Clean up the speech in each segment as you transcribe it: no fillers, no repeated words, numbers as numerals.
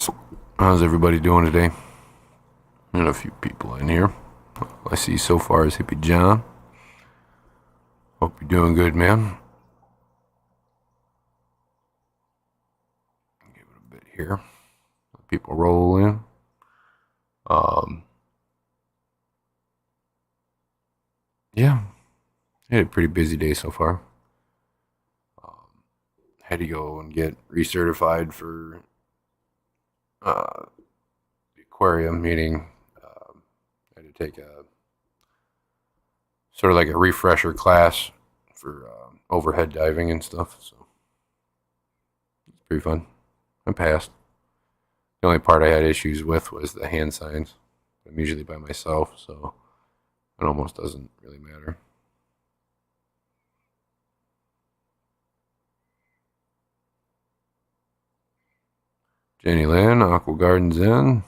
So, how's everybody doing today? And a few people in here. All I see so far is Hippie John. Hope you're doing good, man. Give it a bit here. Let people roll in. Yeah, had a pretty busy day so far. Had to go and get recertified for the aquarium meeting. I had to take a sort of like a refresher class for overhead diving and stuff. So it's pretty fun. I passed. The only part I had issues with was the hand signs. I'm usually by myself, so it almost doesn't really matter. Jenny Lynn, Aqua Gardens in.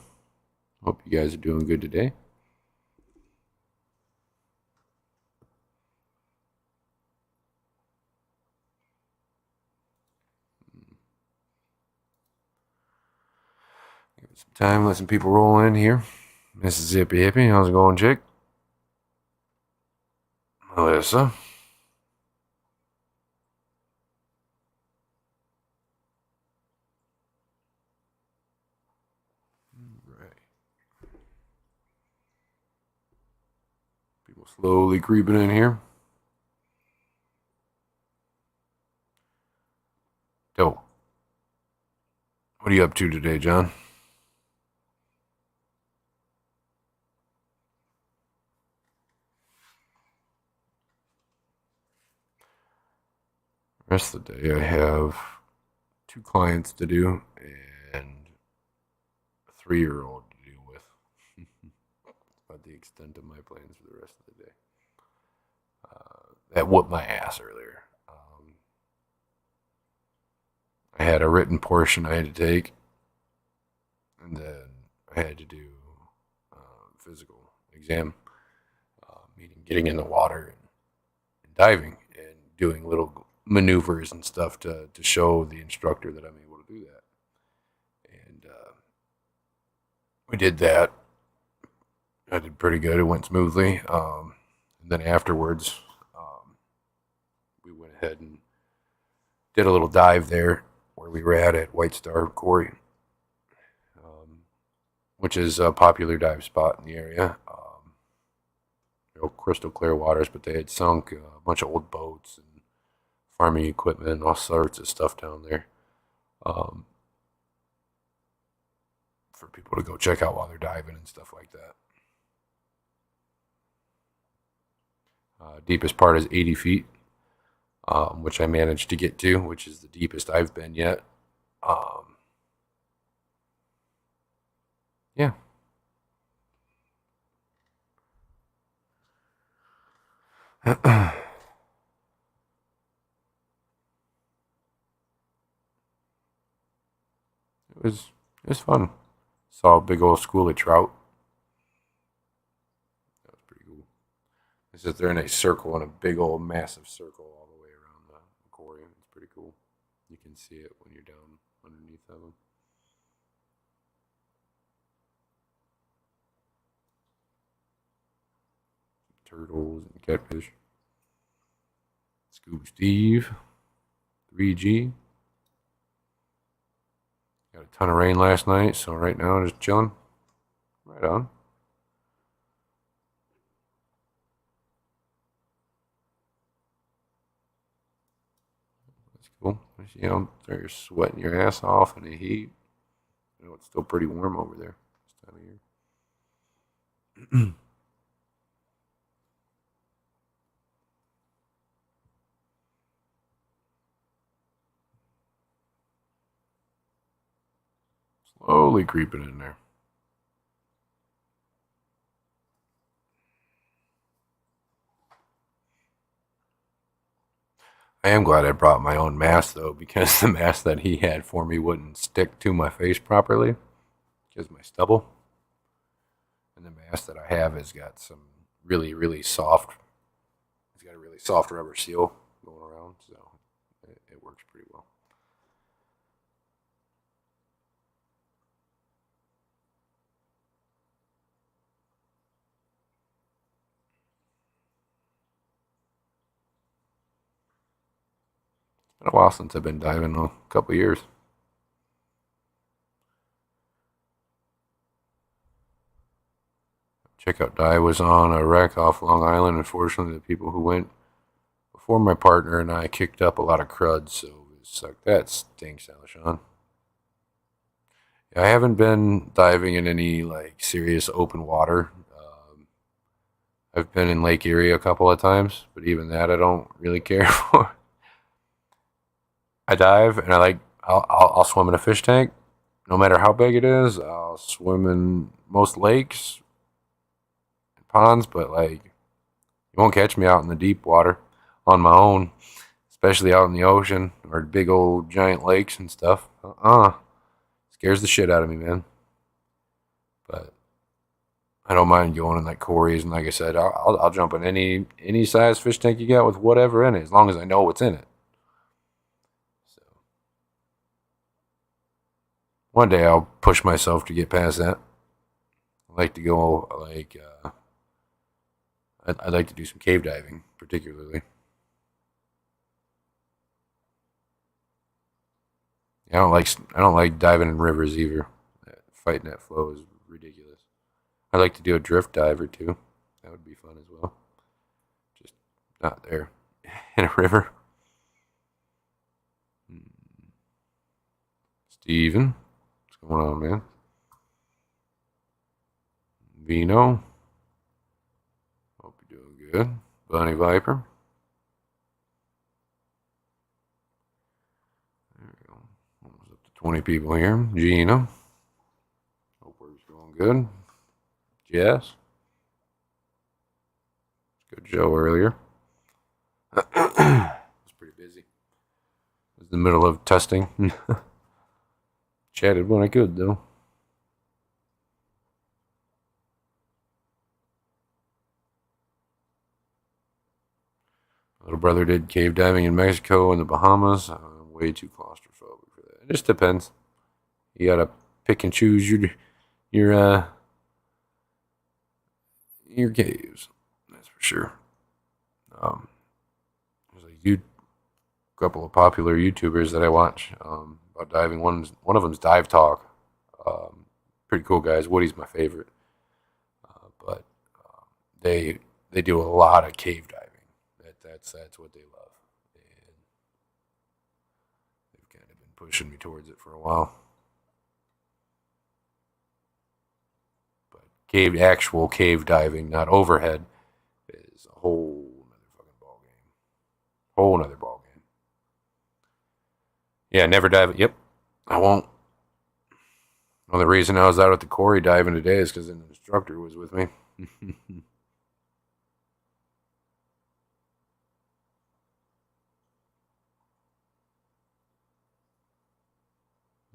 Hope you guys are doing good today. Give it some time, let some people roll in here. Mrs. Zippy Hippie, how's it going, chick? Melissa. Right. People slowly creeping in here. So, what are you up to today, John? The rest of the day, I have 2 clients to do and a 3-year-old to deal with. About the extent of my plans for the rest of the day. That whooped my ass earlier. I had a written portion I had to take, and then I had to do physical exam, meaning getting in the water and diving and doing little maneuvers and stuff to show the instructor that I'm able to do that. And we did that. I did pretty good. It went smoothly. And then afterwards, we went ahead and did a little dive there where we were at White Star Quarry, which is a popular dive spot in the area. Crystal clear waters, but they had sunk a bunch of old boats and farming equipment and all sorts of stuff down there um, for people to go check out while they're diving and stuff like that. Deepest part is 80 feet, which I managed to get to, which is the deepest I've been yet. Yeah. it was fun. Saw a big old school of trout. That was pretty cool. They sit there in a circle, in a big old massive circle all the way around the aquarium. It's pretty cool. You can see it when you're down underneath of them. Turtles and catfish. Scuba Steve. 3G. Got a ton of rain last night, so right now just chilling. Right on. That's cool. You're sweating your ass off in the heat. It's still pretty warm over there this time of year. Slowly creeping in there. I am glad I brought my own mask though, because the mask that he had for me wouldn't stick to my face properly because my stubble. And the mask that I have has got some really, really soft. It's got a really soft rubber seal going around, so it works pretty well. been a while since I've been diving, a couple years. Checkout dive was on a wreck off Long Island. Unfortunately, the people who went before my partner and I kicked up a lot of crud, so it sucked. That stinks, Alshon. I haven't been diving in any like serious open water. I've been in Lake Erie a couple of times, but even that I don't really care for. I dive and I'll swim in a fish tank, no matter how big it is. I'll swim in most lakes and ponds, but like you won't catch me out in the deep water on my own, especially out in the ocean or big old giant lakes and stuff. Scares the shit out of me, man. But I don't mind going in like Corey's, and like I said, I'll jump in any size fish tank you got with whatever in it, as long as I know what's in it. So one day I'll push myself to get past that. I like to go like I'd like to do some cave diving, particularly. I don't like diving in rivers either. Fighting that flow is ridiculous. I'd like to do a drift dive or two. That would be fun as well. Just not there in a river. Steven, what's going on, man? Vino, hope you're doing good. Bunny Viper. There we go. Almost up to 20 people here. Gina, hope work's going good. Jess, good Joe earlier. Was pretty busy. It was in the middle of testing. Chatted when I could, though. Little brother did cave diving in Mexico and the Bahamas. I'm way too claustrophobic for that. It just depends. You gotta pick and choose your uh your caves. That's for sure. Um, there's a couple of popular YouTubers that I watch about diving. One of them's Dive Talk. Pretty cool guys. Woody's my favorite, but they they do a lot of cave diving. That's what they love, and they've kind of been pushing me towards it for a while. But actual cave diving, not overhead, is a whole another fucking ball game. Whole another ball game. Yeah, never dive. Yep, I won't. Well, the reason I was out at the Corey diving today is because an instructor was with me.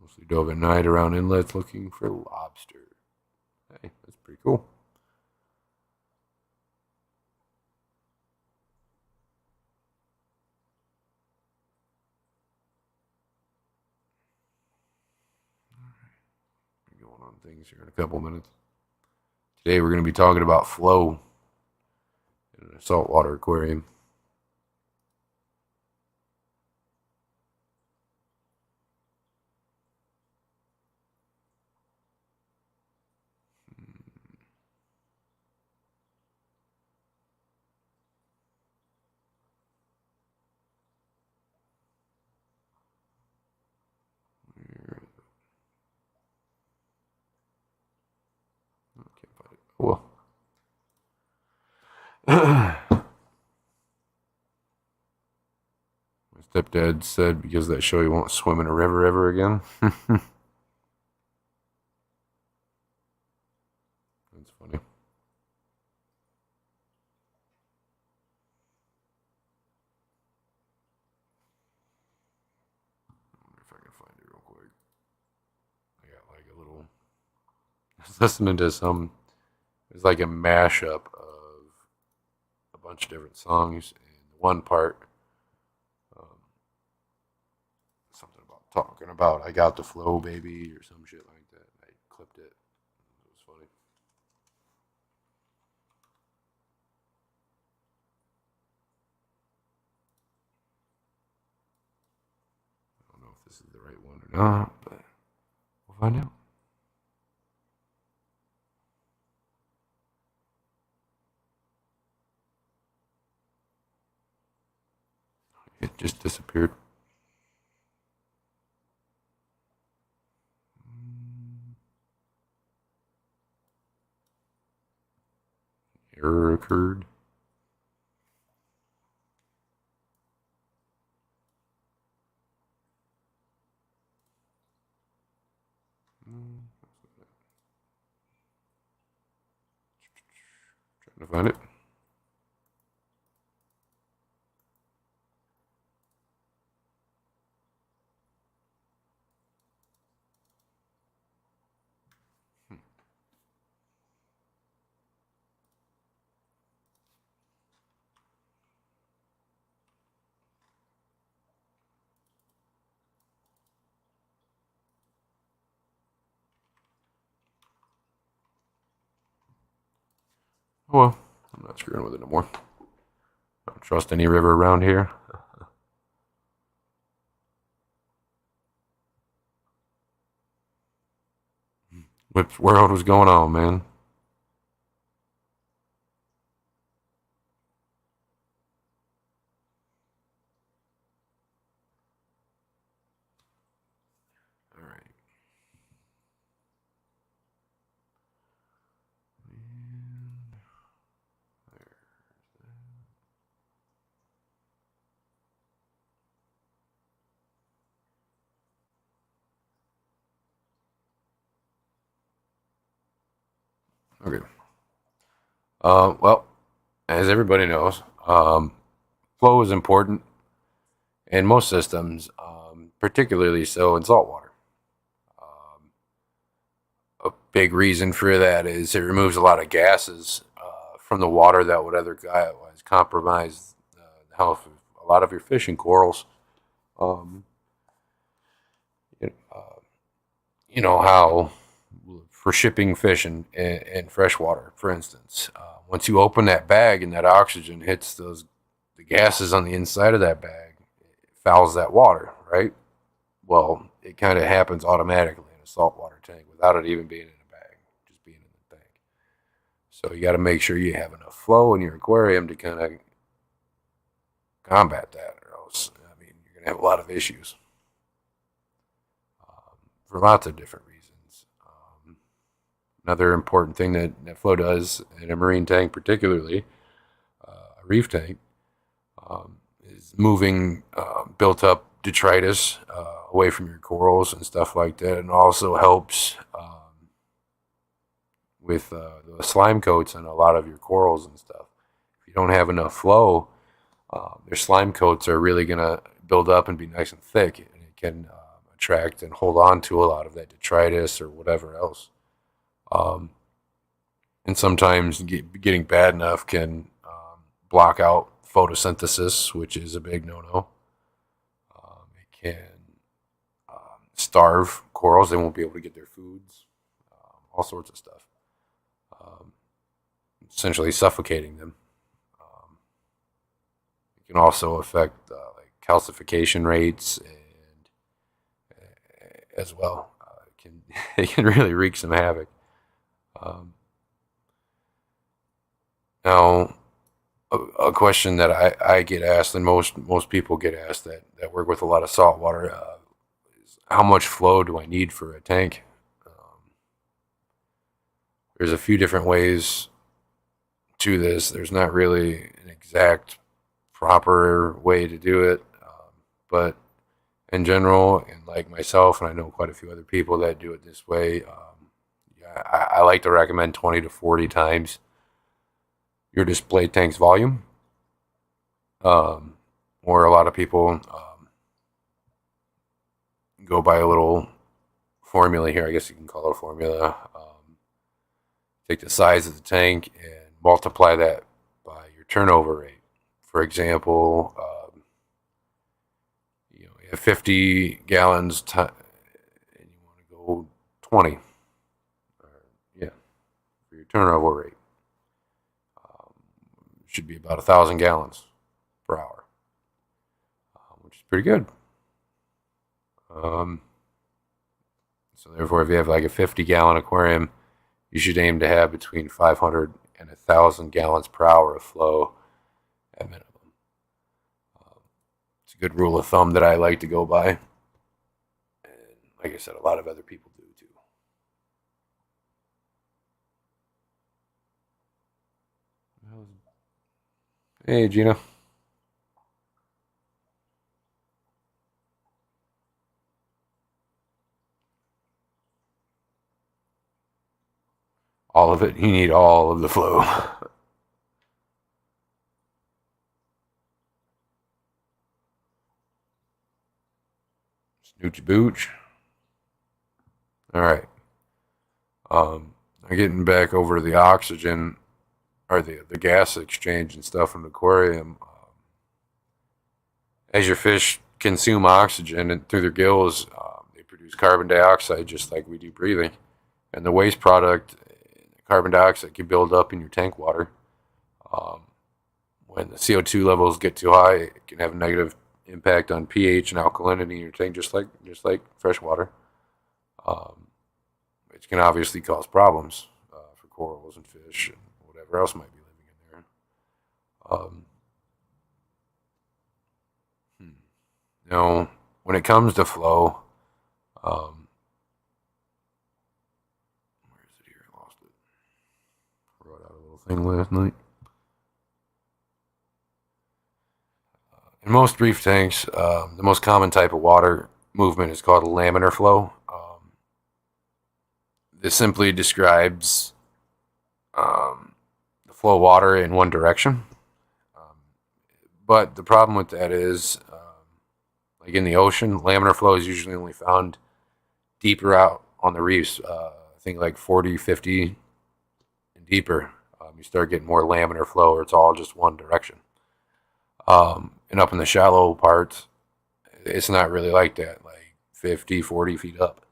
Mostly dove at night around inlets looking for lobster. Hey, that's pretty cool. Going on things here in a couple minutes. Today we're going to be talking about flow in a saltwater aquarium. I can't find it. Well, my stepdad said because of that show he won't swim in a river ever again. That's funny. I wonder if I can find it real quick. I got like a little. I was listening to some. It's like a mashup of a bunch of different songs, and one part, um, something about talking about I got the flow, baby, or some shit like that. I clipped it. It was funny. if this is the right one or not, but we'll find out. It just disappeared. Error occurred. Trying to find it. Oh well, I'm not screwing with it no more. Don't trust any river around here. What world was going on, man? All right. Okay. Well, as everybody knows, flow is important in most systems, particularly so in saltwater. Um, a big reason for that is it removes a lot of gases from the water that would otherwise compromise the health of a lot of your fish and corals. Um, you, uh, you know how for shipping fish in freshwater, for instance, once you open that bag and that oxygen hits the gases on the inside of that bag, it fouls that water, right? Well, it kind of happens automatically in a saltwater tank without it even being in a bag, just being in the tank. So you got to make sure you have enough flow in your aquarium to kind of combat that, or else, I mean, you're going to have a lot of issues for lots of different reasons. Another important thing that flow does in a marine tank, particularly a reef tank, is moving built up detritus away from your corals and stuff like that, and also helps with the slime coats on a lot of your corals and stuff. If you don't have enough flow, their slime coats are really going to build up and be nice and thick, and it can attract and hold on to a lot of that detritus or whatever else. Um, and sometimes getting bad enough can block out photosynthesis, which is a big no-no. It can starve corals; they won't be able to get their foods, all sorts of stuff. Um, Essentially suffocating them. Um, it can also affect like calcification rates and as well. It can it can really wreak some havoc. Um, Now, a question that I get asked, and most people get asked that work with a lot of salt water, is how much flow do I need for a tank? There's a few different ways to this. There's not really an exact proper way to do it, but in general, and like myself, and I know quite a few other people that do it this way. Yeah, I like to recommend 20 to 40 times your display tank's volume. Um, or a lot of people go by a little formula here. I guess you can call it a formula. Take the size of the tank and multiply that by your turnover rate. For example, you have 50 gallons and you want to go 20. Yeah, for your turnover rate. Um, should be about 1,000 gallons per hour, which is pretty good. Um, so therefore, if you have like a 50-gallon aquarium, you should aim to have between 500 and 1,000 gallons per hour of flow at minimum. Um, it's a good rule of thumb that I like to go by, and like I said, a lot of other people do too. Hey, Gina. All of it. You need all of the flow. Snoochie booch. All right. I'm getting back over to the oxygen or the gas exchange and stuff in the aquarium. As your fish consume oxygen and through their gills, they produce carbon dioxide just like we do breathing. And the waste product, carbon dioxide, can build up in your tank water. Um, when the CO2 levels get too high, it can have a negative impact on pH and alkalinity in your tank, just like fresh water, um, which can obviously cause problems for corals and fish and whatever else might be living in there. Um, hmm. Now, when it comes to flow, um, where is it here? I lost it. I wrote out a little thing last night. In most reef tanks, the most common type of water movement is called a laminar flow. This simply describes the flow of water in one direction. Um, but the problem with that is, like in the ocean, laminar flow is usually only found deeper out on the reefs. I think like 40, 50 and deeper. You start getting more laminar flow, or it's all just one direction. And up in the shallow parts, it's not really like that. Like 50, 40 feet up,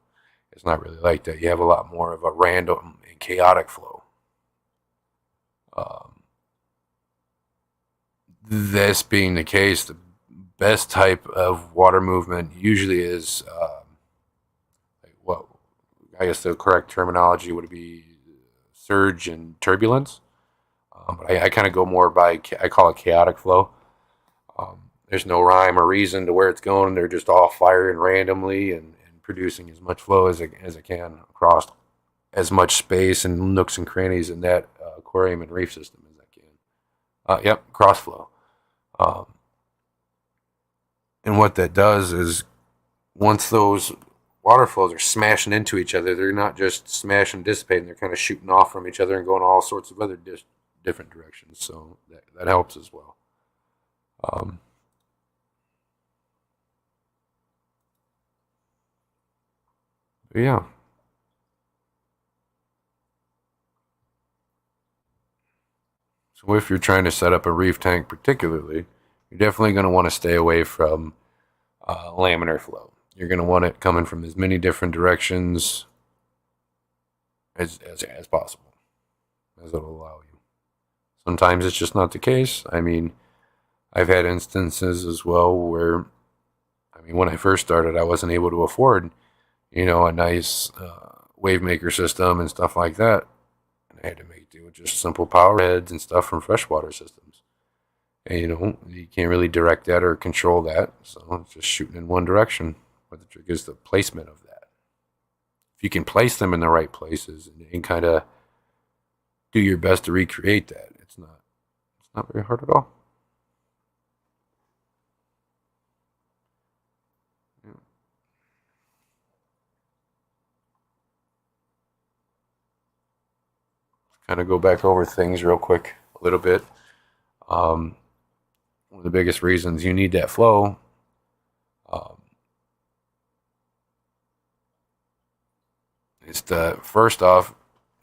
it's not really like that. You have a lot more of a random and chaotic flow. Um, this being the case, the best type of water movement usually is like what I guess the correct terminology would be surge and turbulence. But I kind of go more by I call it chaotic flow. There's no rhyme or reason to where it's going. They're just all firing randomly and producing as much flow as it can across as much space and nooks and crannies in that aquarium and reef system as I can. Yep, cross flow. Um, and what that does is once those water flows are smashing into each other, they're not just smashing and dissipating, they're kind of shooting off from each other and going all sorts of other different directions. So that helps as well. Um, yeah. So if you're trying to set up a reef tank, particularly, you're definitely going to want to stay away from laminar flow. You're going to want it coming from as many different directions as possible, as it'll allow you. Sometimes it's just not the case. I mean, I've had instances as well where, I mean, when I first started, I wasn't able to afford, a nice wave maker system and stuff like that. And I had to make do with just simple power heads and stuff from freshwater systems. And, you can't really direct that or control that. So it's just shooting in one direction. But the trick is the placement of that. If you can place them in the right places and kind of do your best to recreate that, it's not very hard at all. Yeah. Kind of go back over things real quick a little bit. Um, One of the biggest reasons you need that flow um, is to first off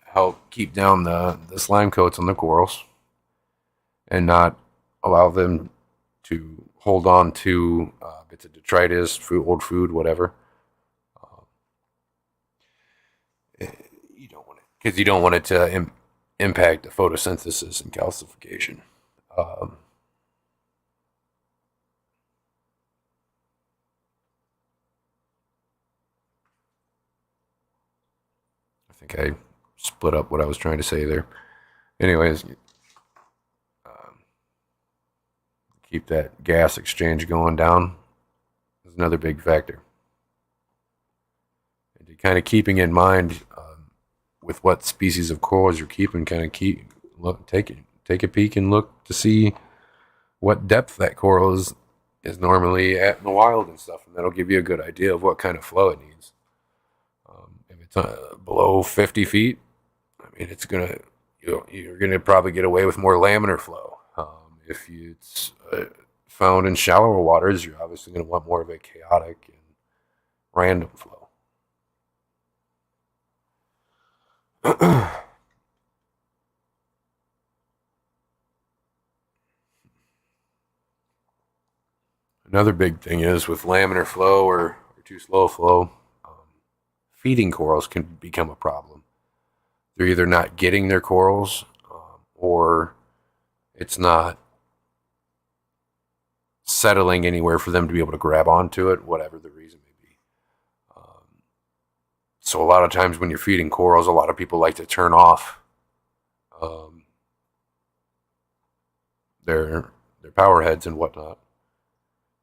help keep down the slime coats on the corals and not allow them to hold on to bits of detritus, food, old food, whatever. Um, you don't want it because you don't want it to impact the photosynthesis and calcification. Um, think I split up what I was trying to say there. Anyways, keep that gas exchange going down is another big factor. And kind of keeping in mind with what species of corals you're keeping, kind of take a peek and look to see what depth that coral is normally at in the wild and stuff, and that'll give you a good idea of what kind of flow it needs. If it's below 50 feet, I mean, you're gonna probably get away with more laminar flow. If it's found in shallower waters, you're obviously going to want more of a chaotic and random flow. Another big thing is with laminar flow or too slow flow, feeding corals can become a problem. They're either not getting their corals or it's not settling anywhere for them to be able to grab onto it, whatever the reason may be. So a lot of times when you're feeding corals, a lot of people like to turn off their power heads and whatnot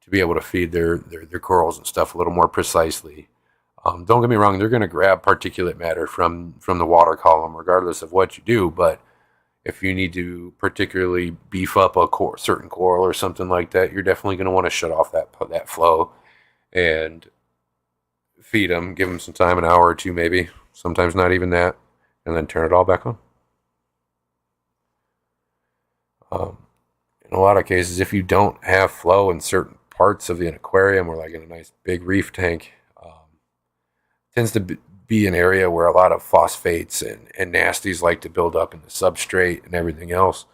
to be able to feed their corals and stuff a little more precisely. Don't get me wrong; they're going to grab particulate matter from the water column, regardless of what you do. But if you need to particularly beef up a certain coral or something like that, you're definitely going to want to shut off that flow and feed them, give them some time, an hour or two maybe, sometimes not even that, and then turn it all back on. In a lot of cases, if you don't have flow in certain parts of the aquarium or like in a nice big reef tank, tends to be an area where a lot of phosphates and nasties like to build up in the substrate and everything else.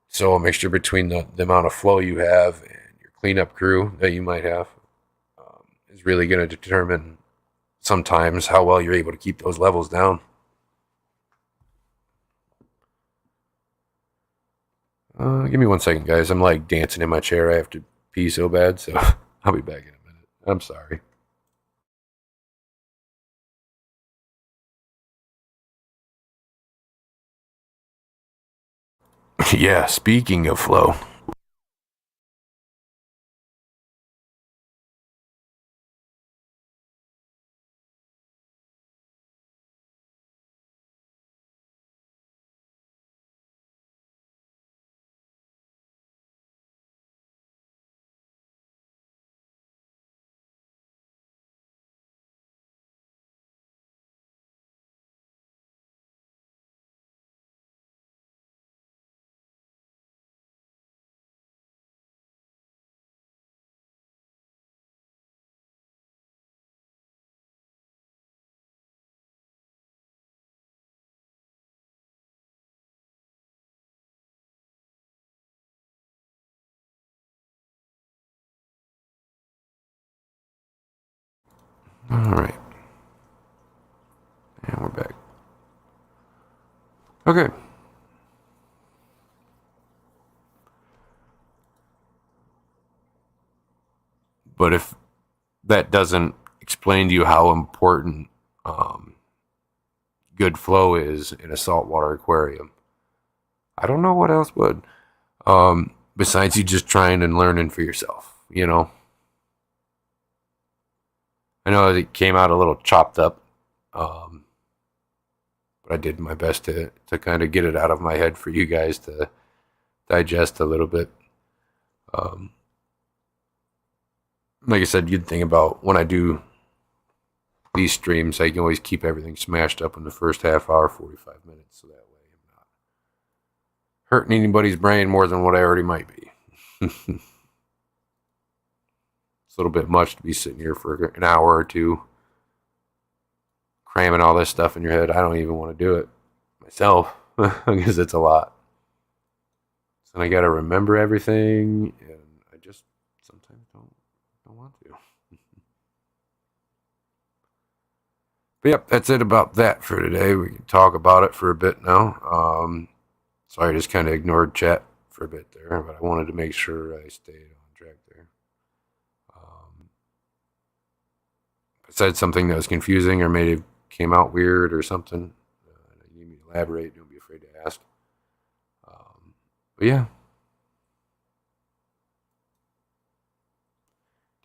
So a mixture between the amount of flow you have and your cleanup crew that you might have is really going to determine sometimes how well you're able to keep those levels down. Give me 1 second, guys. I'm like dancing in my chair. I have to pee so bad, so I'll be back in a minute. I'm sorry. Yeah, speaking of flow. All right. And we're back. Okay. But if that doesn't explain to you how important good flow is in a saltwater aquarium, I don't know what else would. Besides you just trying and learning for yourself, you know. I know it came out a little chopped up, but I did my best to kind of get it out of my head for you guys to digest a little bit. Um, like I said, you'd think about when I do these streams, I can always keep everything smashed up in the first half hour, 45 minutes, so that way I'm not hurting anybody's brain more than what I already might be. It's a little bit much to be sitting here for an hour or two cramming all this stuff in your head. I don't even want to do it myself because it's a lot. So I got to remember everything, and I just sometimes don't want to. But yep, that's it about that for today. We can talk about it for a bit now. Sorry, I just kind of ignored chat for a bit there, but I wanted to make sure I stayed on track there. If I said something that was confusing or made came out weird or something, you need me to elaborate, don't be afraid to ask. But yeah.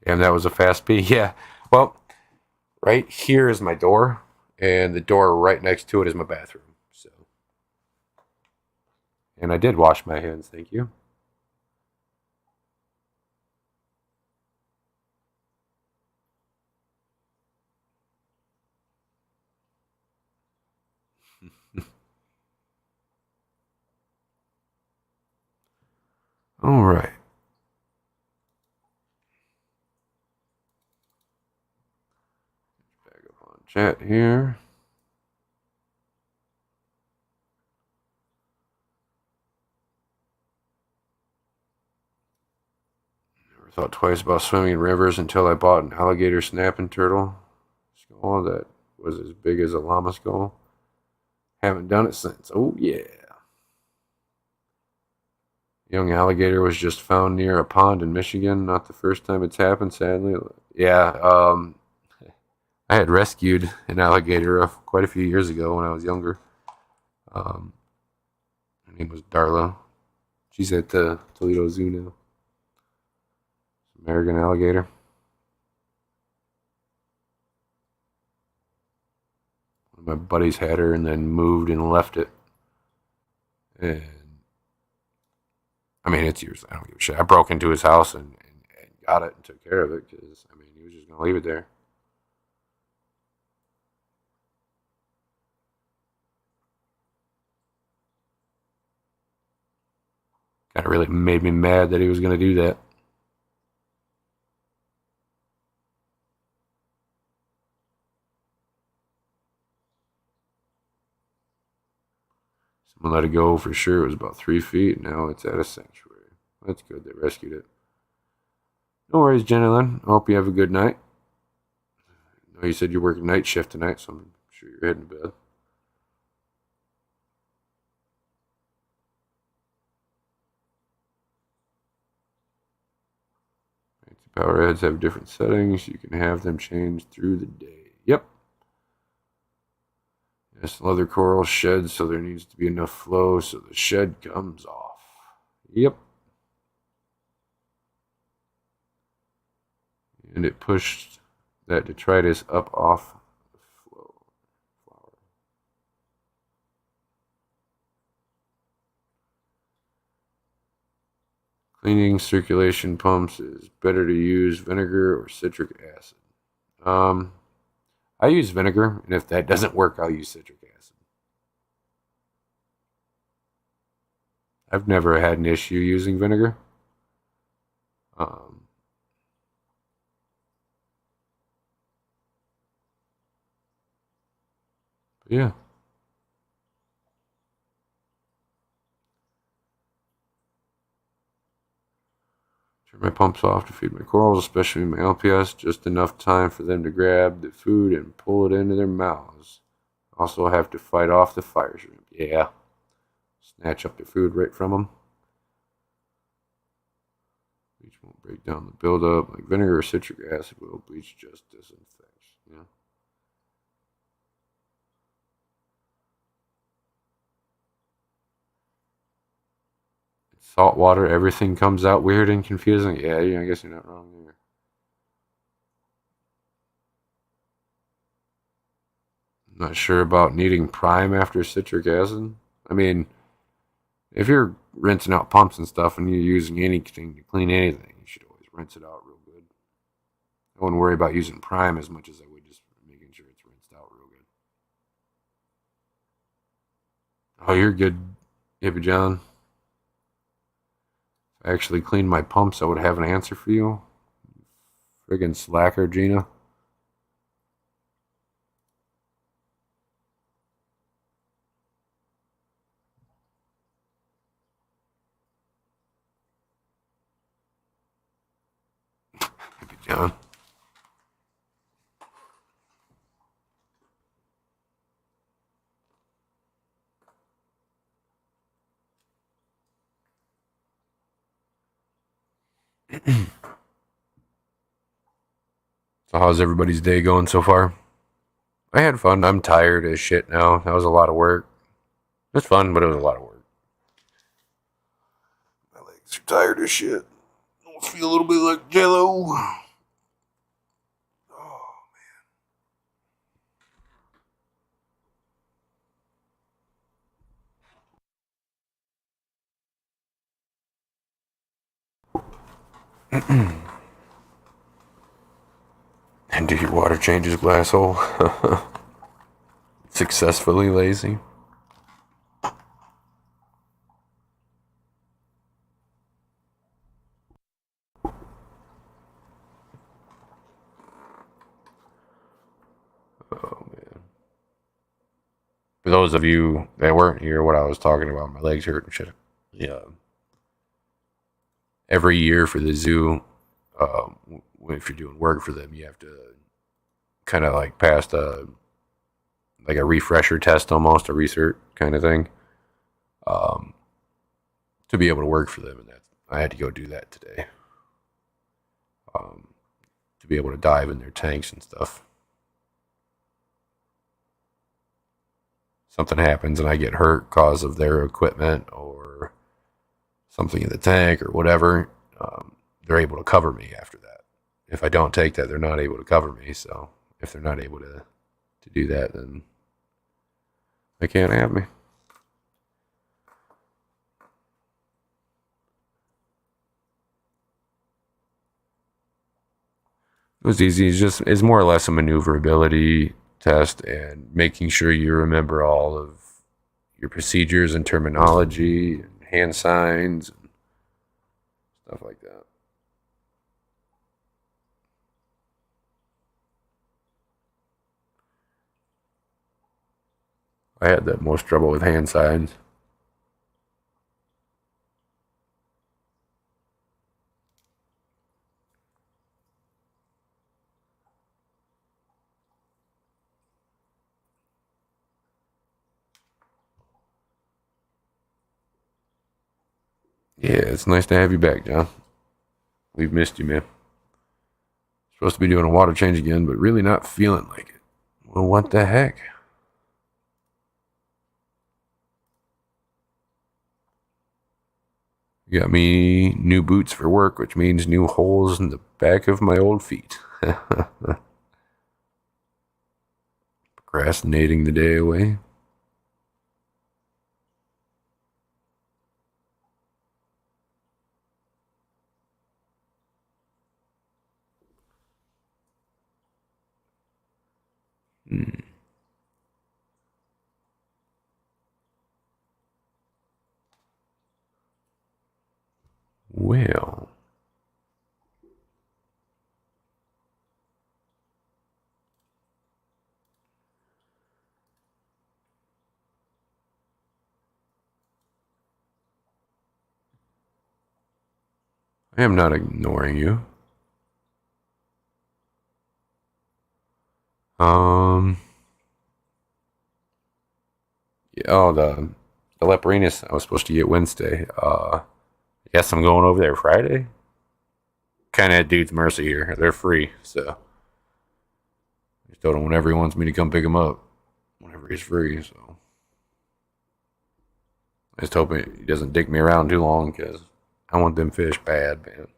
Damn, that was a fast pee. Yeah. Well, right here is my door, and the door right next to it is my bathroom. So, and I did wash my hands. Thank you. All right. Back up on chat here. Never thought twice about swimming in rivers until I bought an alligator snapping turtle skull that was as big as a llama skull. Haven't done it since. Oh yeah. Young alligator was just found near a pond in Michigan. Not the first time it's happened, sadly. Yeah, I had rescued an alligator quite a few years ago when I was younger. Um, her name was Darla. She's at the Toledo Zoo now. American alligator. One of my buddies had her and then moved and left it. And I mean, it's yours. I don't give a shit. I broke into his house and got it and took care of it because, I mean, he was just going to leave it there. Kind of really made me mad that he was going to do that. Someone let it go for sure. It was about 3 feet. Now it's at a sanctuary. That's good. They rescued it. No worries, Jenny Lynn. I hope you have a good night. I know you said you're working night shift tonight, so I'm sure you're heading to bed. Power heads have different settings. You can have them change through the day. Yep. Yes, leather coral sheds, so there needs to be enough flow so the shed comes off. Yep. And it pushed that detritus up off the flower. Cleaning circulation pumps is better to use vinegar or citric acid. I use vinegar, and if that doesn't work, I'll use citric acid. I've never had an issue using vinegar. Um, yeah. Turn my pumps off to feed my corals, especially my LPS. Just enough time for them to grab the food and pull it into their mouths. Also have to fight off the fire shrimp. Yeah. Snatch up the food right from them. Bleach won't break down the buildup like vinegar or citric acid will. Bleach just disinfects. Yeah. Salt water, everything comes out weird and confusing. Yeah, I guess you're not wrong there. I'm not sure about needing prime after citric acid. I mean, if you're rinsing out pumps and stuff and you're using anything to clean anything, you should always rinse it out real good. I wouldn't worry about using prime as much as I would just making sure it's rinsed out real good. Oh, you're good, Hippie John. If I actually cleaned my pumps, I would have an answer for you. Friggin' slacker, Gina. Hippie John. So how's everybody's day going so far? I had fun. I'm tired as shit now. That was a lot of work. It was fun, but it was a lot of work. My legs are tired as shit. I feel a little bit like Jello. And did your water change his glass hole? Successfully lazy. Oh man. For those of you that weren't here, what I was talking about, my legs hurt and shit. Yeah. Every year for the zoo, if you're doing work for them, you have to kind of like pass a refresher test, almost a research kind of thing, um, to be able to work for them. And I had to go do that today, um, to be able to dive in their tanks and stuff. Something happens and I get hurt because of their equipment or something in the tank or whatever, they're able to cover me after that. If I don't take that, they're not able to cover me. So if they're not able to do that, then they can't have me. It was easy. It's more or less a maneuverability test and making sure you remember all of your procedures and terminology and hand signs and stuff like that. I had the most trouble with hand signs. Yeah, it's nice to have you back, John. We've missed you, man. Supposed to be doing a water change again, but really not feeling like it. Well, what the heck? You got me new boots for work, which means new holes in the back of my old feet. Procrastinating the day away. Hmm. Well, I am not ignoring you. Um, yeah, oh, the Leprinus I was supposed to get Wednesday. I guess I'm going over there Friday. Kind of at dude's mercy here. They're free, so I just told him whenever he wants me to come pick him up, whenever he's free. So I just hope he doesn't dick me around too long because I want them fish bad, man.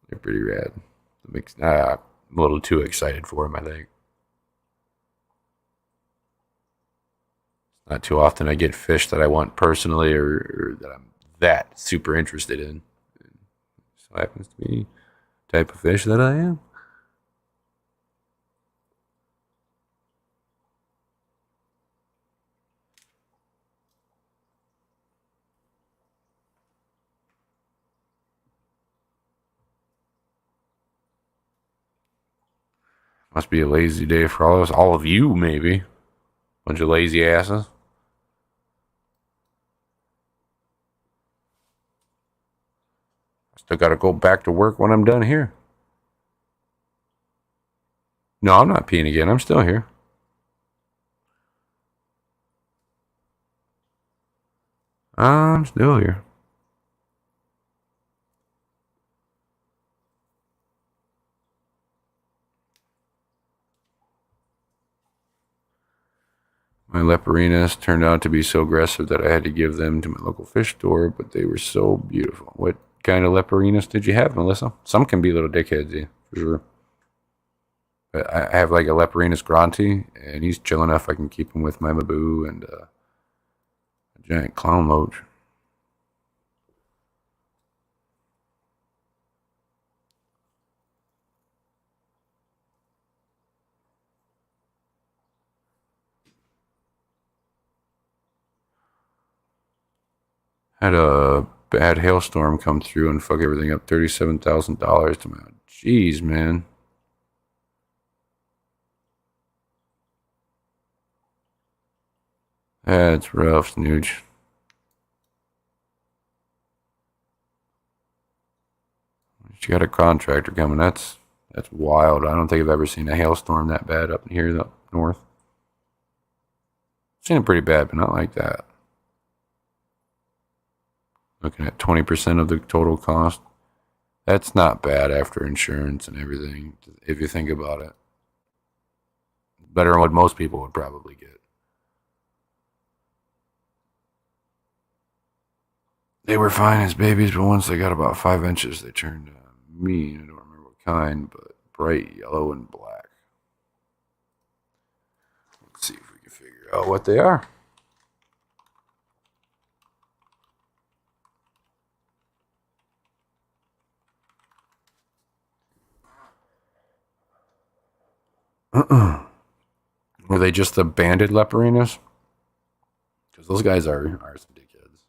They're pretty rad. I'm a little too excited for him, I think. Not too often I get fish that I want personally or that I'm that super interested in. So happens to be the type of fish that I am. Must be a lazy day for all of us. All of you, maybe. Bunch of lazy asses. I still gotta go back to work when I'm done here. No, I'm not peeing again. I'm still here. I'm still here. My leporinas turned out to be so aggressive that I had to give them to my local fish store, but they were so beautiful. What kind of leporinas did you have, Melissa? Some can be little dickheads, yeah, for sure. But I have like a Leprinus Granti, and he's chill enough. I can keep him with my Maboo and a giant clown loach. Had a bad hailstorm come through and fuck everything up. $37,000 to my. Jeez, man. That's rough, Snooch. She got a contractor coming. That's wild. I don't think I've ever seen a hailstorm that bad up here up north. Seen it pretty bad, but not like that. Looking at 20% of the total cost. That's not bad after insurance and everything, if you think about it. Better than what most people would probably get. They were fine as babies, but once they got about 5 inches, they turned mean. I don't remember what kind, but bright yellow and black. Let's see if we can figure out what they are. Were they just the banded leporinas? Because those guys are some dickheads.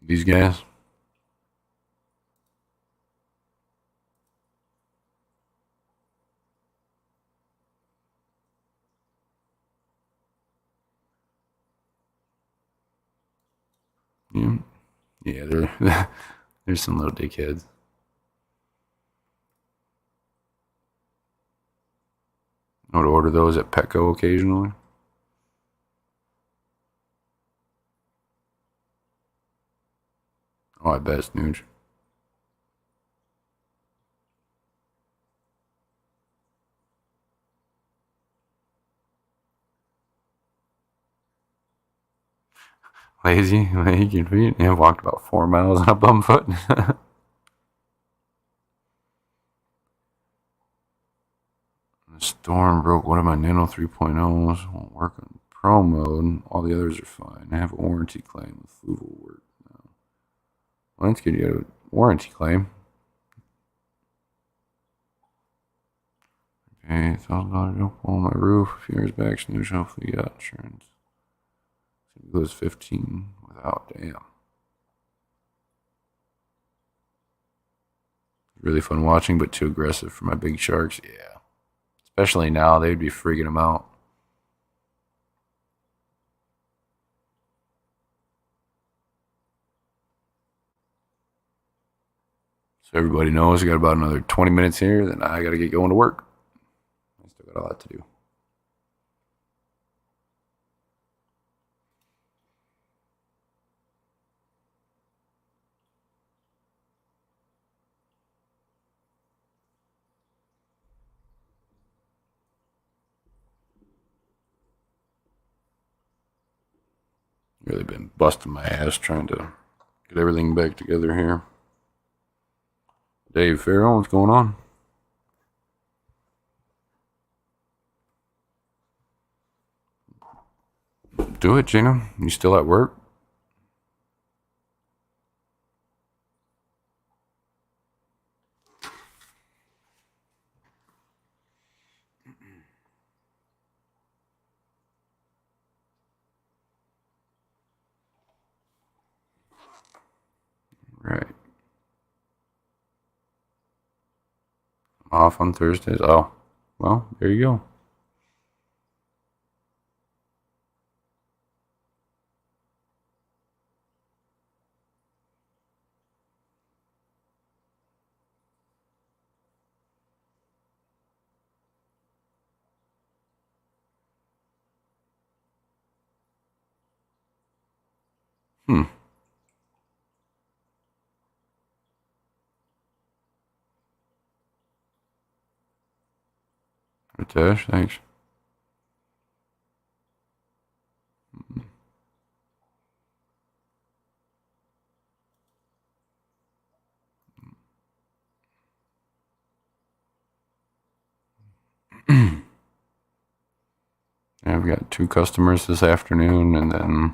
These guys. Yeah, yeah, they're some little dickheads. I would order those at Petco occasionally. Oh, I bet it's Nuge. Lazy, like your feet. Yeah, walked about 4 miles on a bum foot. The storm broke one of my Nano 3.0s. Won't work on Pro mode. All the others are fine. I have a warranty claim. The food will work now. Well, that's good. You have a warranty claim. Okay, $1,000 up on my roof. A few years back, Snooze. Hopefully, you got insurance. It goes 15 without. Damn. Really fun watching, but too aggressive for my big sharks. Yeah. Especially now, they'd be freaking them out. So everybody knows I got about another 20 minutes here, then I got to get going to work. I still got a lot to do. Really been busting my ass trying to get everything back together here. Dave Farrell, what's going on? Do it, Gina. You still at work? Right. I'm off on Thursdays. Oh, well, there you go. Hmm. Ritesh, thanks. Yeah, I've got 2 customers this afternoon, and then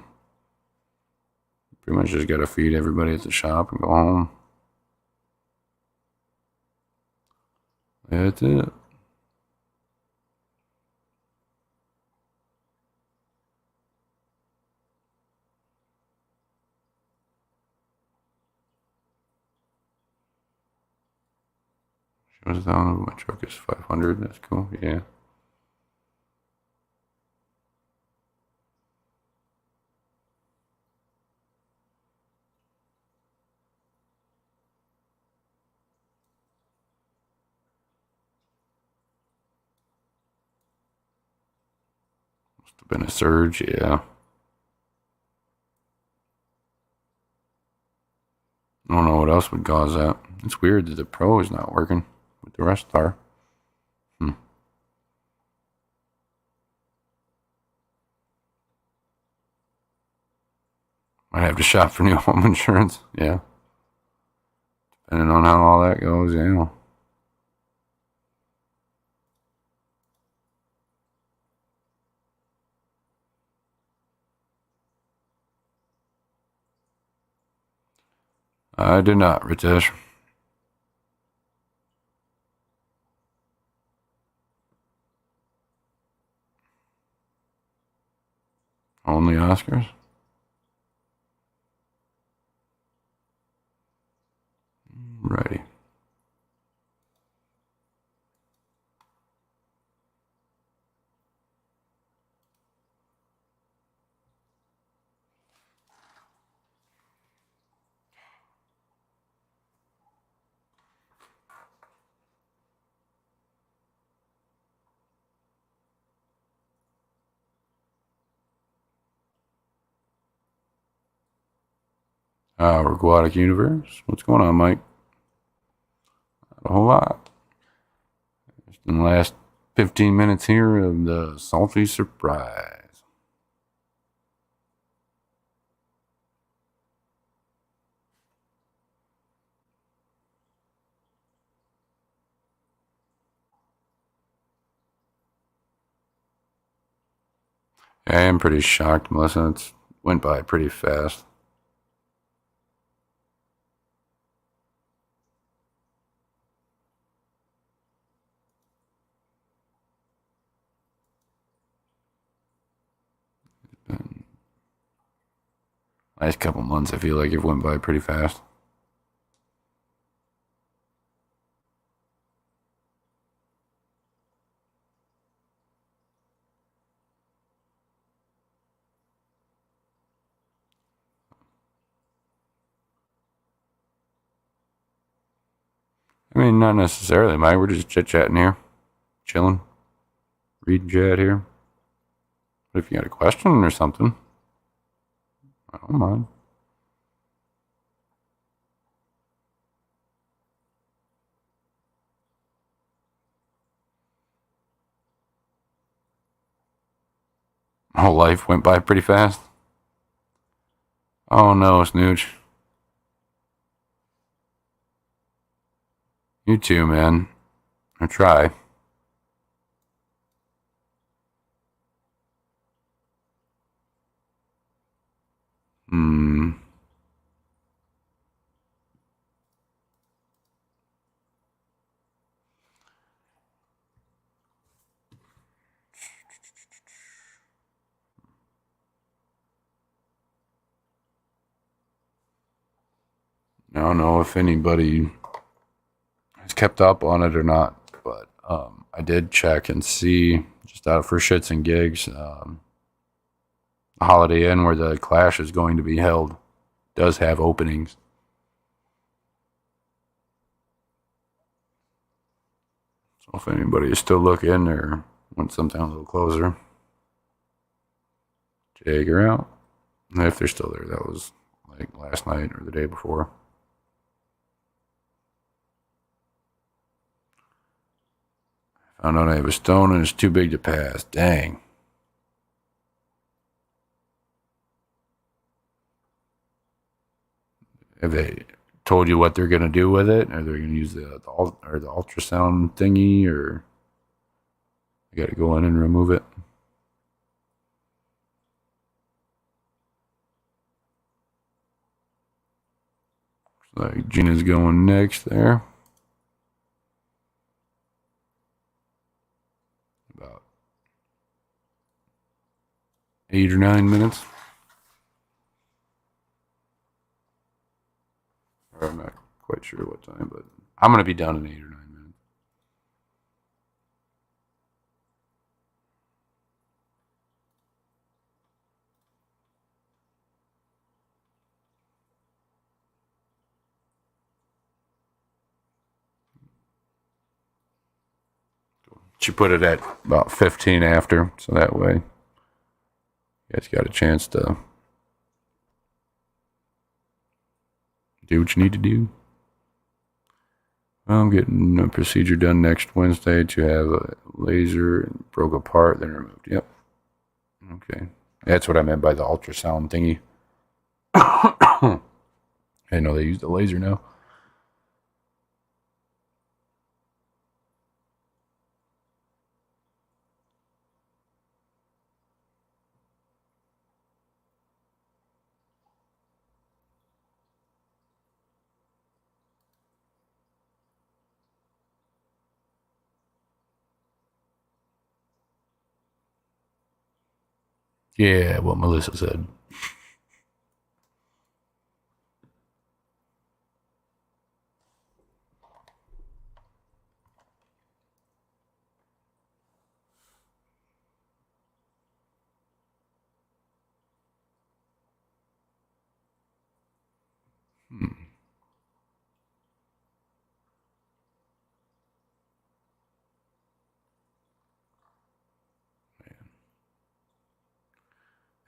pretty much just got to feed everybody at the shop and go home. That's it. Shows down my truck is 500. That's cool. Yeah. Must have been a surge. Yeah. I don't know what else would cause that. It's weird that the Pro is not working, but the rest are. Might have to shop for new home insurance. Yeah. Depending on how all that goes, yeah. I did not, Ritesh. Only Oscars? Righty. Aquatic Universe. What's going on, Mike? Not a whole lot. Just in the last 15 minutes here of the salty surprise. I am pretty shocked, Melissa. It went by pretty fast. Last couple months, I feel like it went by pretty fast. I mean, not necessarily, Mike. We're just chit chatting here, chilling, reading chat here. But if you got a question or something, I don't mind. My whole life went by pretty fast. Oh no, Snooch. You too, man. I try. Hmm. I don't know if anybody has kept up on it or not, but I did check and see just out for shits and gigs. Holiday Inn, where the Clash is going to be held, does have openings. So if anybody is still looking or wants something a little closer, check her out. If they're still there, that was like last night or the day before. I don't know, they have a stone and it's too big to pass. Dang. Have they told you what they're going to do with it? Are they going to use the ultrasound thingy, or you got to go in and remove it? So Gina's going next there. About 8 or 9 minutes. Or I'm not quite sure what time, but I'm going to be done in 8 or 9 minutes. She put it at about 15 after, so that way you guys got a chance to do what you need to do. I'm getting a procedure done next Wednesday to have a laser broke apart, then removed. Yep. Okay. That's what I meant by the ultrasound thingy. I didn't know they used a laser now. Yeah, what Melissa said.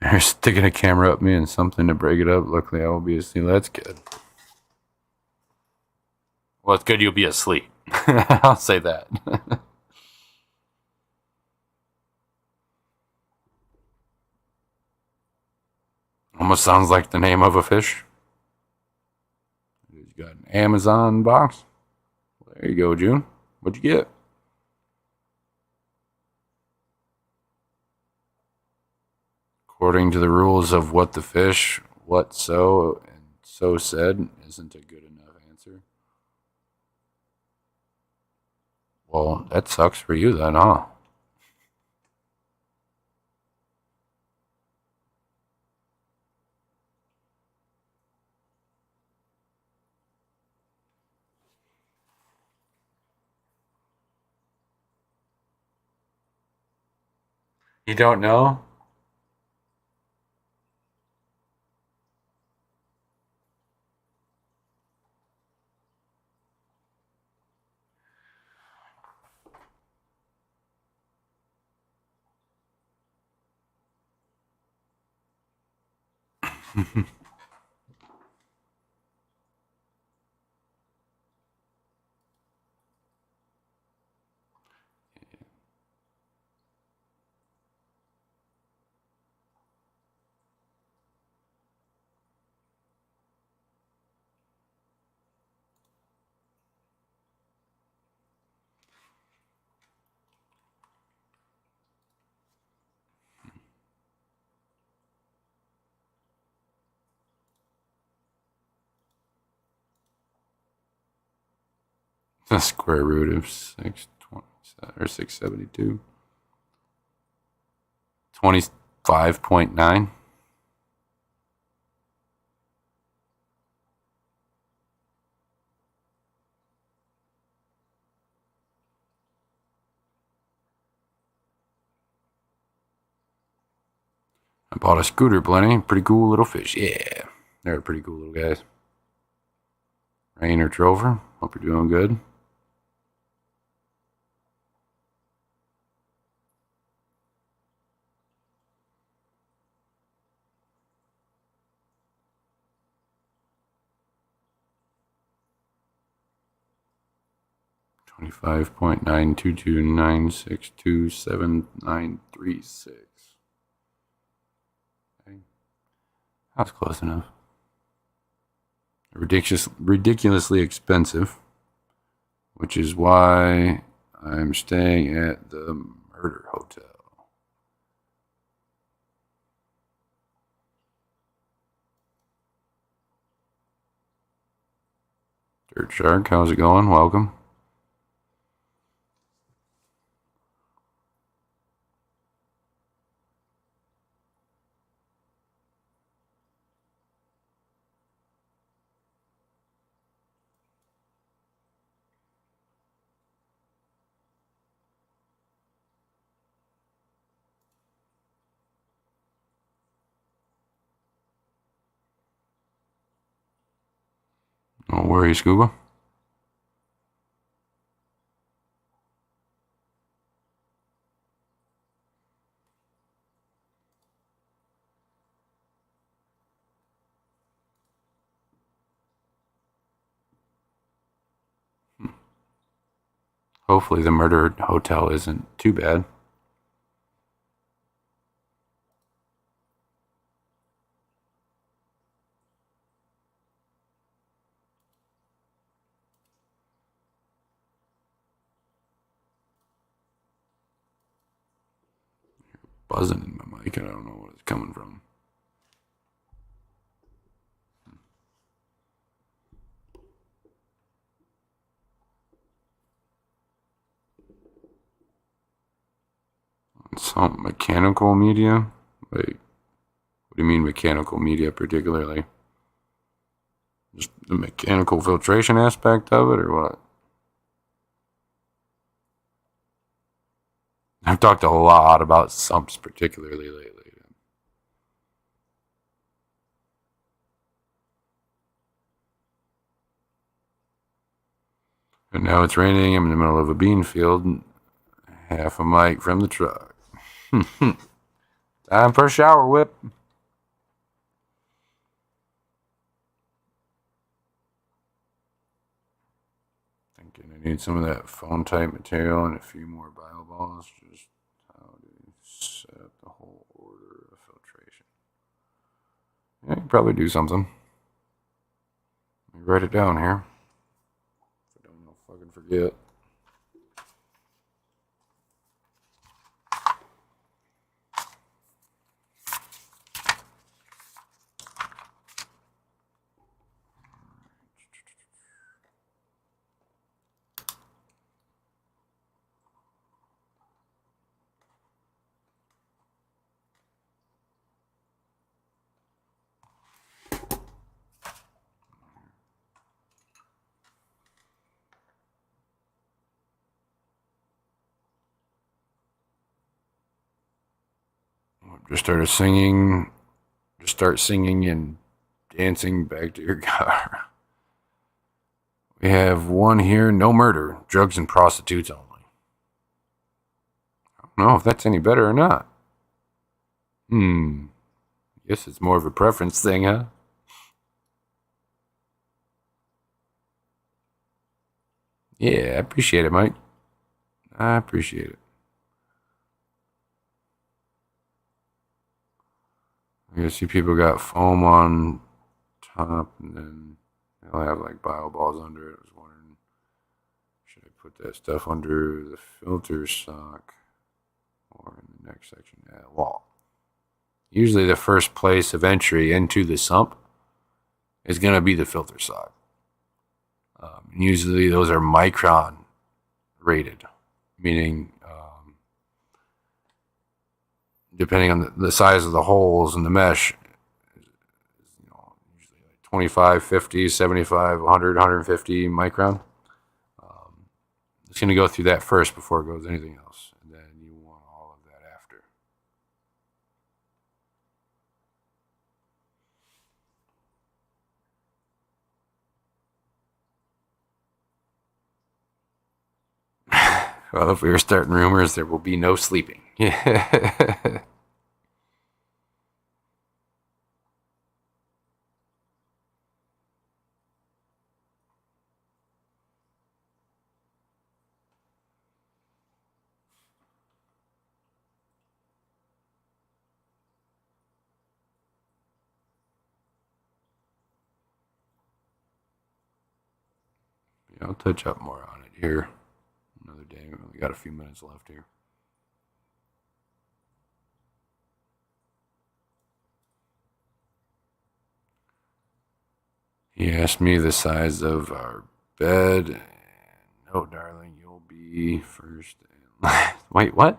They're sticking a camera up me and something to break it up. Luckily, I will be asleep. That's good. Well, it's good you'll be asleep. I'll say that. Almost sounds like the name of a fish. You got an Amazon box. There you go, June. What'd you get? According to the rules of what the fish, what so, and so said, isn't a good enough answer. Well, that sucks for you then, huh? You don't know? The square root of 627 or 672. 25.9. I bought a scooter plenty. Pretty cool little fish. Yeah. They're pretty cool little guys. Rain or Trover. Hope you're doing good. 25.9229627.936. Okay. That's close enough. Ridiculously expensive, which is why I'm staying at the Murder Hotel. Dirt Shark, how's it going? Welcome. Don't worry, Scuba. Hopefully the Murder Hotel isn't too bad. Buzzing in my mic, and I don't know what it's coming from. Some mechanical media? Wait, what do you mean mechanical media particularly? Just the mechanical filtration aspect of it, or what? I've talked a lot about sumps particularly lately. And now it's raining. I'm in the middle of a bean field. Half a mic from the truck. Time for a shower whip. Thinking I need some of that foam type material and a few more bio balls. Just how to set up the whole order of filtration. Yeah, you can probably do something. Let me write it down here. If I don't, I'll fucking forget. Just start singing and dancing back to your car. We have one here, no murder, drugs and prostitutes only. I don't know if that's any better or not. Guess it's more of a preference thing, huh? Yeah, I appreciate it, Mike. I appreciate it. I see people got foam on top, and then they'll have like bio balls under it. I was wondering, should I put that stuff under the filter sock or in the next section? Yeah, well, usually the first place of entry into the sump is going to be the filter sock. Usually those are micron rated, meaning depending on the size of the holes in the mesh, usually like 25, 50, 75, 100, 150 micron. It's going to go through that first before it goes anything else. And then you want all of that after. Well, if we were starting rumors, there will be no sleeping. Yeah. Yeah, I'll touch up more on it here another day. We only got a few minutes left here. He asked me the size of our bed. No, darling, you'll be first and last. Wait, what?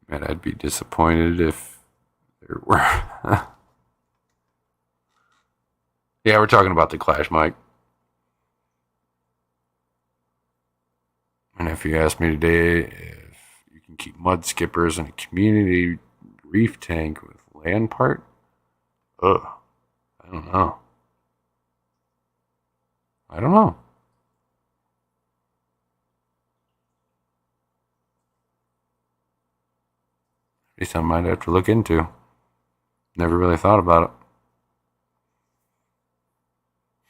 Man, I'd be disappointed if there were. Yeah, we're talking about the Clash mic. And if you ask me today if you can keep mud skippers in a community reef tank with land part, ugh, I don't know. I don't know. Maybe something I might have to look into. Never really thought about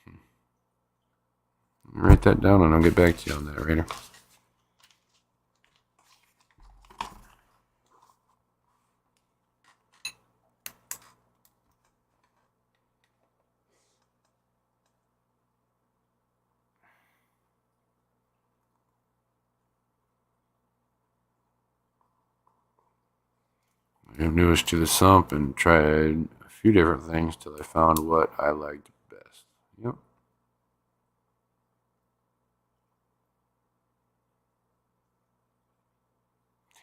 it. Write that down and I'll get back to you on that, Raider. I'm newest to the sump and tried a few different things till I found what I liked best. Yep.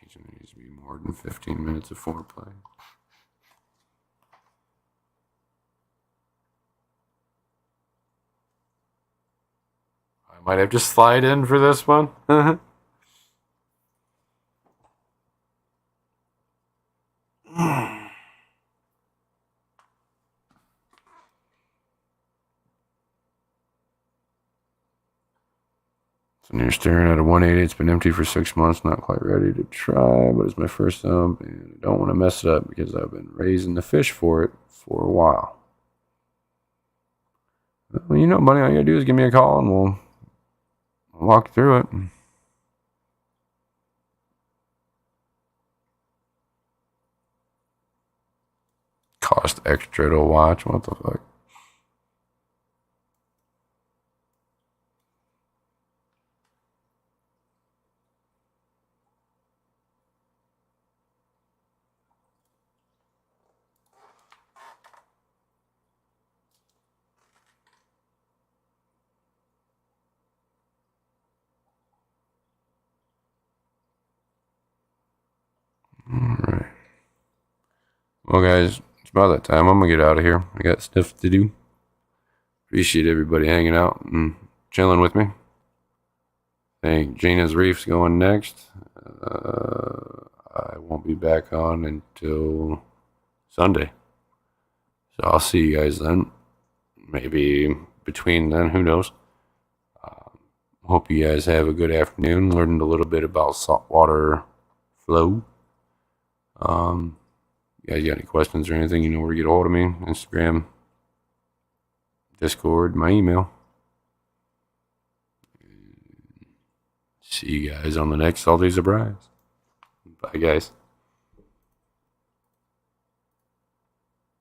Teaching there needs to be more than 15 minutes of foreplay. I might have to slide in for this one. So you're staring at a 180. It's been empty for 6 months, not quite ready to try, but it's my first sump, and I don't want to mess it up because I've been raising the fish for it for a while. Well, you know, buddy, all you gotta do is give me a call and we'll walk through it. Cost extra to watch. What the fuck? Alright. Well, guys, it's about that time. I'm gonna get out of here. I got stuff to do. Appreciate everybody hanging out and chilling with me. I think Gina's Reef's going next. I won't be back on until Sunday. So I'll see you guys then. Maybe between then, who knows. Hope you guys have a good afternoon. Learned a little bit about saltwater flow. You guys got any questions or anything, you know where to get a hold of me. Instagram, Discord, my email. See you guys on the next All Days of Bryce. Bye, guys.